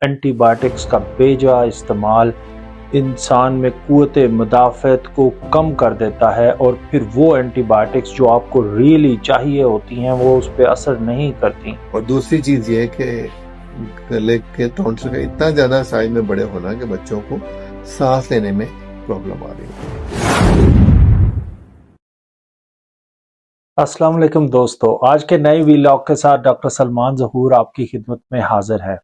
Anti biotics کا بیجا استعمال انسان میں قوت مدافعت کو کم کر دیتا ہے، اور پھر وہ اینٹی بایوٹکس جو آپ کو ریئلی چاہیے ہوتی ہیں وہ اس پہ اثر نہیں کرتی۔ اور دوسری چیز یہ کہ گلے کے ٹونسل کا اتنا زیادہ سائز میں بڑے ہونا کہ بچوں کو سانس لینے میں پرابلم آ رہی ہے۔ السلام علیکم دوستو، آج کے نئے ویلاگ کے ساتھ ڈاکٹر سلمان ظہور آپ کی خدمت میں حاضر ہے۔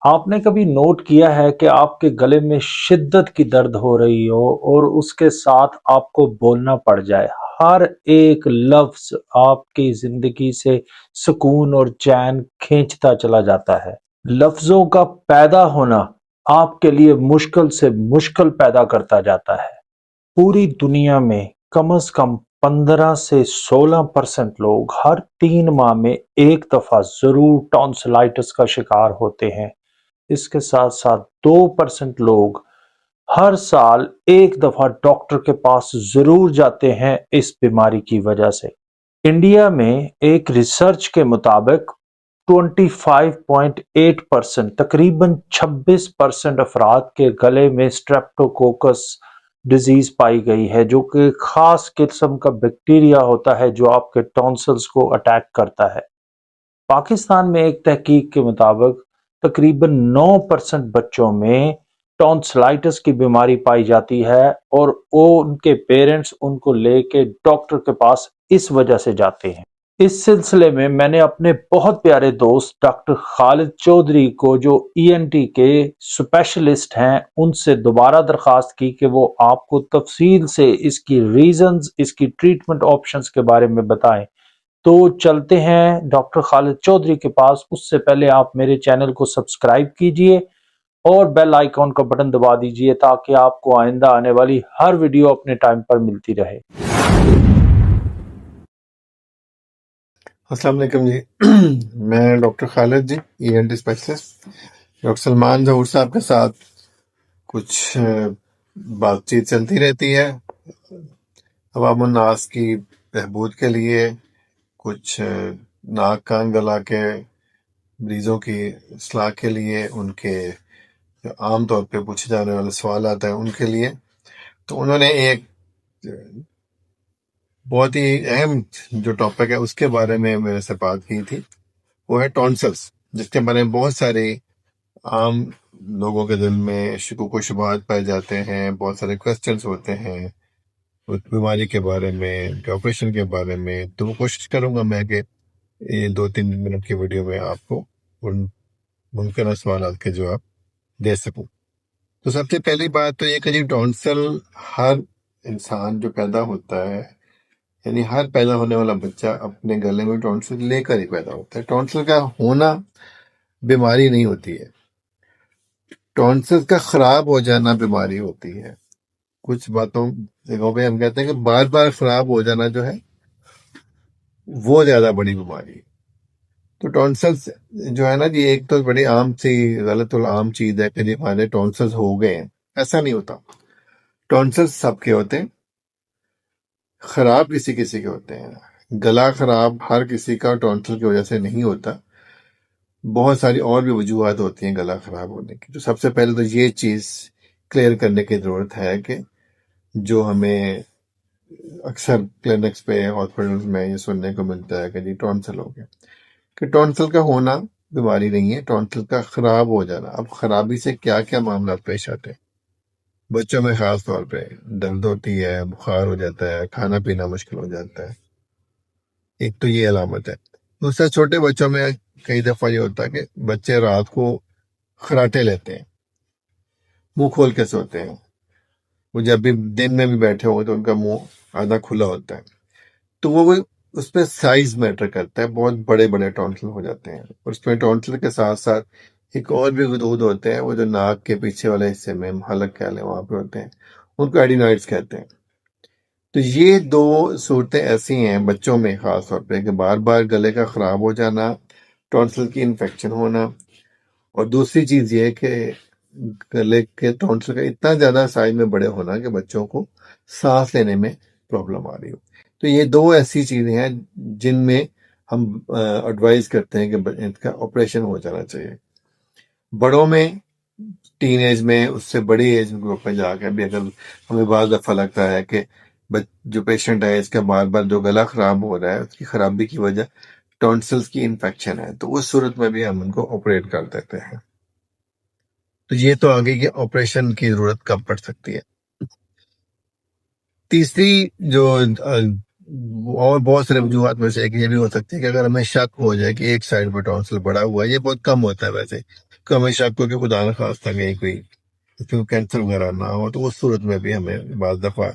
آپ نے کبھی نوٹ کیا ہے کہ آپ کے گلے میں شدت کی درد ہو رہی ہو اور اس کے ساتھ آپ کو بولنا پڑ جائے؟ ہر ایک لفظ آپ کی زندگی سے سکون اور چین کھینچتا چلا جاتا ہے۔ لفظوں کا پیدا ہونا آپ کے لیے مشکل سے مشکل پیدا کرتا جاتا ہے۔ پوری دنیا میں کم از کم 15 سے 16% لوگ ہر 3 ماہ میں ایک دفعہ ضرور ٹونسلائٹس کا شکار ہوتے ہیں۔ اس کے ساتھ ساتھ 2% لوگ ہر سال ایک دفعہ ڈاکٹر کے پاس ضرور جاتے ہیں اس بیماری کی وجہ سے۔ انڈیا میں ایک ریسرچ کے مطابق 25.8% تقریباً 26% افراد کے گلے میں اسٹریپٹوکوکس ڈیزیز پائی گئی ہے، جو کہ خاص قسم کا بیکٹیریا ہوتا ہے جو آپ کے ٹونسلز کو اٹیک کرتا ہے۔ پاکستان میں ایک تحقیق کے مطابق تقریباً 9% بچوں میں ٹونسلائٹس کی بیماری پائی جاتی ہے، اور ان کے پیرنٹس ان کو لے کے ڈاکٹر کے پاس اس وجہ سے جاتے ہیں۔ اس سلسلے میں میں نے اپنے بہت پیارے دوست ڈاکٹر خالد چودھری کو، جو ENT کے اسپیشلسٹ ہیں، ان سے دوبارہ درخواست کی کہ وہ آپ کو تفصیل سے اس کی ریزنز، اس کی ٹریٹمنٹ آپشنز کے بارے میں بتائیں۔ تو چلتے ہیں ڈاکٹر خالد چودھری کے پاس۔ اس سے پہلے آپ میرے چینل کو سبسکرائب کیجئے اور بیل آئیکن کا بٹن دبا دیجئے تاکہ آپ کو آئندہ آنے والی ہر ویڈیو اپنے ٹائم پر ملتی رہے۔ السلام علیکم جی، میں ڈاکٹر خالد جی، ENT اسپیشلسٹ، ڈاکٹر سلمان ظہور صاحب کے ساتھ کچھ بات چیت چلتی رہتی ہے عوام الناس کی بہبود کے لیے، کچھ ناک کان گلا کے مریضوں کی اصلاح کے لیے، ان کے جو عام طور پہ پوچھے جانے والے سوالات ہیں ان کے لیے۔ تو انہوں نے ایک بہت ہی اہم جو ٹاپک ہے اس کے بارے میں میرے سے بات کی تھی، وہ ہے ٹونسلس، جس کے بارے میں بہت سارے عام لوگوں کے دل میں شکوک و شبہات پائے جاتے ہیں، بہت سارے کوسچنس ہوتے ہیں اس بیماری کے بارے میں، کے آپریشن کے بارے میں۔ تو وہ کوشش کروں گا میں کہ یہ 2-3 منٹ کی ویڈیو میں آپ کو ان ممکنہ سوالات کے جواب دے سکوں۔ تو سب سے پہلی بات تو یہ کہ جی ٹونسل ہر انسان جو پیدا ہوتا ہے، یعنی ہر پیدا ہونے والا بچہ اپنے گلے میں ٹونسل لے کر ہی پیدا ہوتا ہے۔ ٹونسل کا ہونا بیماری نہیں ہوتی ہے، ٹونسل کا خراب ہو جانا بیماری ہوتی ہے۔ کچھ جگہوں پہ ہم کہتے ہیں کہ بار بار خراب ہو جانا جو ہے وہ زیادہ بڑی بیماری ہے۔ تو ٹونسلس جو ہے نا جی، ایک تو بڑی عام سی غلط العام چیز ہے کہ جی ہمارے ٹونسلس ہو گئے ہیں، ایسا نہیں ہوتا۔ ٹونسلس سب کے ہوتے ہیں، خراب کسی کسی کے ہوتے ہیں۔ گلا خراب ہر کسی کا ٹونسل کی وجہ سے نہیں ہوتا، بہت ساری اور بھی وجوہات ہوتی ہیں گلا خراب ہونے کی۔ تو سب سے پہلے تو یہ چیز کلیئر کرنے کی ضرورت ہے کہ جو ہمیں اکثر کلینکس پہ، ہاسپٹلس میں یہ سننے کو ملتا ہے کہ جی ٹونسل ہو گیا، کہ ٹونسل کا ہونا بیماری نہیں ہے، ٹونسل کا خراب ہو جانا۔ اب خرابی سے کیا کیا معاملات پیش آتے ہیں؟ بچوں میں خاص طور پہ درد ہوتی ہے، بخار ہو جاتا ہے، کھانا پینا مشکل ہو جاتا ہے، ایک تو یہ علامت ہے۔ دوسرا، چھوٹے بچوں میں کئی دفعہ یہ ہوتا ہے کہ بچے رات کو خراٹے لیتے ہیں، منہ کھول کے سوتے ہیں۔ وہ جب بھی دن میں بھی بیٹھے ہوئے تو ان کا منہ آدھا کھلا ہوتا ہے، تو وہ اس پہ سائز میٹر کرتا ہے، بہت بڑے بڑے ٹونسل ہو جاتے ہیں۔ اور اس میں ٹونسل کے ساتھ ساتھ ایک اور بھی غدود ہوتے ہیں، وہ جو ناک کے پیچھے والے حصے میں حلق کہہ لیں وہاں پہ ہوتے ہیں، ان کو ایڈینوائڈس کہتے ہیں۔ تو یہ دو صورتیں ایسی ہیں بچوں میں خاص طور پہ کہ بار بار گلے کا خراب ہو جانا، ٹونسل کی انفیکشن ہونا، اور دوسری چیز یہ کہ گلے کے ٹونسل کا اتنا زیادہ سائز میں بڑے ہونا کہ بچوں کو سانس لینے میں پرابلم آ رہی ہو۔ تو یہ دو ایسی چیزیں ہیں جن میں ہم ایڈوائز کرتے ہیں کہ ان کا آپریشن ہو جانا چاہیے۔ بڑوں میں ٹین ایج میں، اس سے بڑی ایج گروپ میں جا کے بھی اگر ہمیں بعض دفعہ لگتا ہے کہ جو پیشنٹ ہے اس کا بار بار جو گلا خراب ہو رہا ہے، اس کی خرابی کی وجہ ٹونسلز کی انفیکشن ہے، تو اس صورت میں بھی ہم ان کو آپریٹ کر دیتے ہیں۔ تو یہ تو آگے کی آپریشن کی ضرورت کب پڑ سکتی ہے۔ تیسری جو اور بہت سارے وجوہات میں سے ایک یہ بھی ہو سکتی ہے کہ اگر ہمیں شک ہو جائے کہ ایک سائڈ پہ ٹونسل بڑا ہوا ہے، یہ بہت کم ہوتا ہے ویسے، کہ ہمیں شک ہو کہ خدا نخواستہ کہیں کوئی اس میں کینسر وغیرہ نہ ہو، تو اس صورت میں بھی ہمیں بعض دفعہ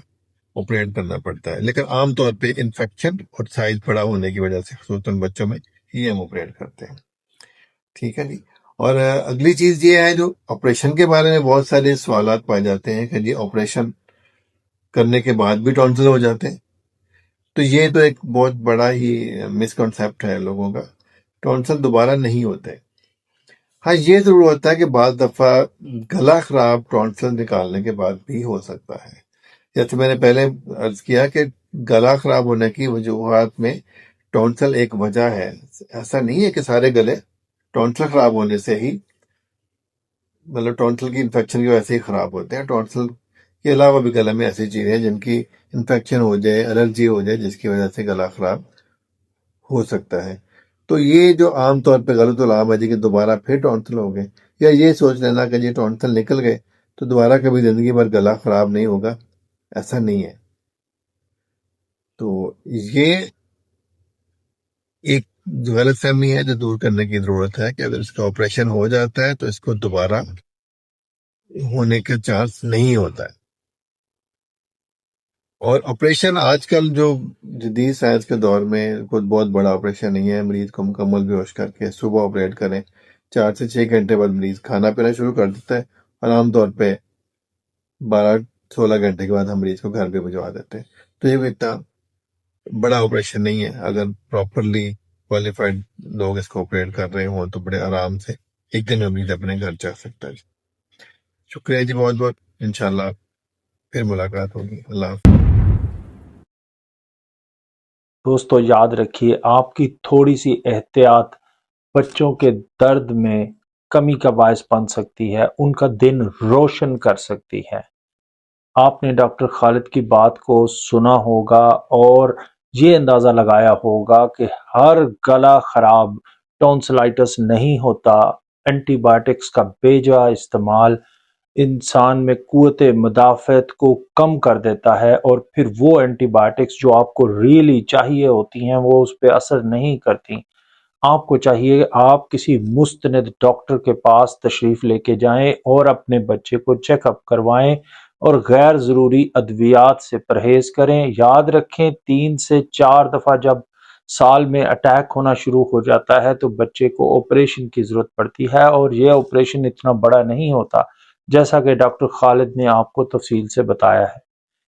آپریٹ کرنا پڑتا ہے، لیکن عام طور پہ انفیکشن اور سائز بڑا ہونے کی وجہ سے خصوصاً بچوں میں یہ ہم آپریٹ کرتے ہیں۔ ٹھیک ہے جی۔ اور اگلی چیز یہ ہے، جو آپریشن کے بارے میں بہت سارے سوالات پائے جاتے ہیں کہ جی آپریشن کرنے کے بعد بھی ٹونسل ہو جاتے ہیں، تو یہ تو ایک بہت بڑا ہی مسکنسیپٹ ہے لوگوں کا۔ ٹونسل دوبارہ نہیں ہوتے۔ ہاں یہ ضرور ہوتا ہے کہ بعض دفعہ گلا خراب ٹونسل نکالنے کے بعد بھی ہو سکتا ہے، جیسے میں نے پہلے عرض کیا کہ گلا خراب ہونے کی وجوہات میں ٹونسل ایک وجہ ہے۔ ایسا نہیں ہے کہ سارے گلے ٹونسل خراب ہونے سے ہی، مطلب ٹونسل کی انفیکشن کی وجہ سے ہی خراب ہوتے ہیں۔ ٹونسل کے علاوہ بھی گلے میں ایسی چیزیں ہیں جن کی انفیکشن ہو جائے، الرجی ہو جائے، جس کی وجہ سے گلا خراب ہو سکتا ہے۔ تو یہ جو عام طور پہ غلط علام ہے جی کہ دوبارہ پھر ٹونسل ہو گئے، یا یہ سوچ لینا کہ جی ٹونسل نکل گئے تو دوبارہ کبھی زندگی بھر گلا خراب نہیں ہوگا، ایسا نہیں ہے۔ تو یہ ایک غلط فہمی ہے جو دور کرنے کی ضرورت ہے کہ اگر اس کا آپریشن ہو جاتا ہے تو اس کو دوبارہ ہونے کا چانس نہیں ہوتا ہے۔ اور آپریشن آج کل جو جدید سائنس کے دور میں کوئی بہت بڑا آپریشن نہیں ہے، مریض کو مکمل بیہوش کر کے صبح آپریٹ کریں، 4 سے 6 گھنٹے بعد مریض کھانا پینا شروع کر دیتا ہے، اور عام طور پہ 12-16 گھنٹے کے بعد ہم مریض کو گھر پہ بھجوا دیتے ہیں۔ تو یہ اتنا بڑا آپریشن نہیں ہے، اگر پراپرلی کوالیفائڈ لوگ اس کو آپریٹ کر رہے ہوں تو بڑے آرام سے ایک دن میں مریض اپنے گھر جا سکتا ہے۔ شکریہ جی، بہت بہت، انشاءاللہ پھر ملاقات ہوگی۔ اللہ حافظ۔ دوستو یاد رکھیے، آپ کی تھوڑی سی احتیاط بچوں کے درد میں کمی کا باعث بن سکتی ہے، ان کا دن روشن کر سکتی ہے۔ آپ نے ڈاکٹر خالد کی بات کو سنا ہوگا اور یہ اندازہ لگایا ہوگا کہ ہر گلا خراب ٹونسلائٹس نہیں ہوتا۔ اینٹی بائیوٹکس کا بے جا استعمال انسان میں قوت مدافعت کو کم کر دیتا ہے، اور پھر وہ اینٹی بائیوٹکس جو آپ کو ریلی چاہیے ہوتی ہیں وہ اس پہ اثر نہیں کرتی۔ آپ کو چاہیے آپ کسی مستند ڈاکٹر کے پاس تشریف لے کے جائیں اور اپنے بچے کو چیک اپ کروائیں، اور غیر ضروری ادویات سے پرہیز کریں۔ یاد رکھیں 3 سے 4 دفعہ جب سال میں اٹیک ہونا شروع ہو جاتا ہے تو بچے کو آپریشن کی ضرورت پڑتی ہے، اور یہ آپریشن اتنا بڑا نہیں ہوتا جیسا کہ ڈاکٹر خالد نے آپ کو تفصیل سے بتایا ہے۔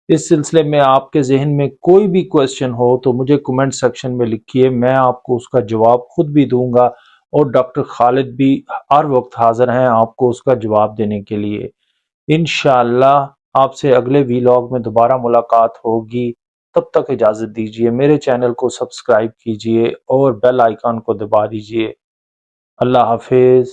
اس سلسلے میں آپ کے ذہن میں کوئی بھی کوسچن ہو تو مجھے کمنٹ سیکشن میں لکھیے، میں آپ کو اس کا جواب خود بھی دوں گا، اور ڈاکٹر خالد بھی ہر وقت حاضر ہیں آپ کو اس کا جواب دینے کے لیے۔ انشاءاللہ آپ سے اگلے ویلاگ میں دوبارہ ملاقات ہوگی، تب تک اجازت دیجیے، میرے چینل کو سبسکرائب کیجیے اور بیل آئیکن کو دبا دیجیے۔ اللہ حافظ۔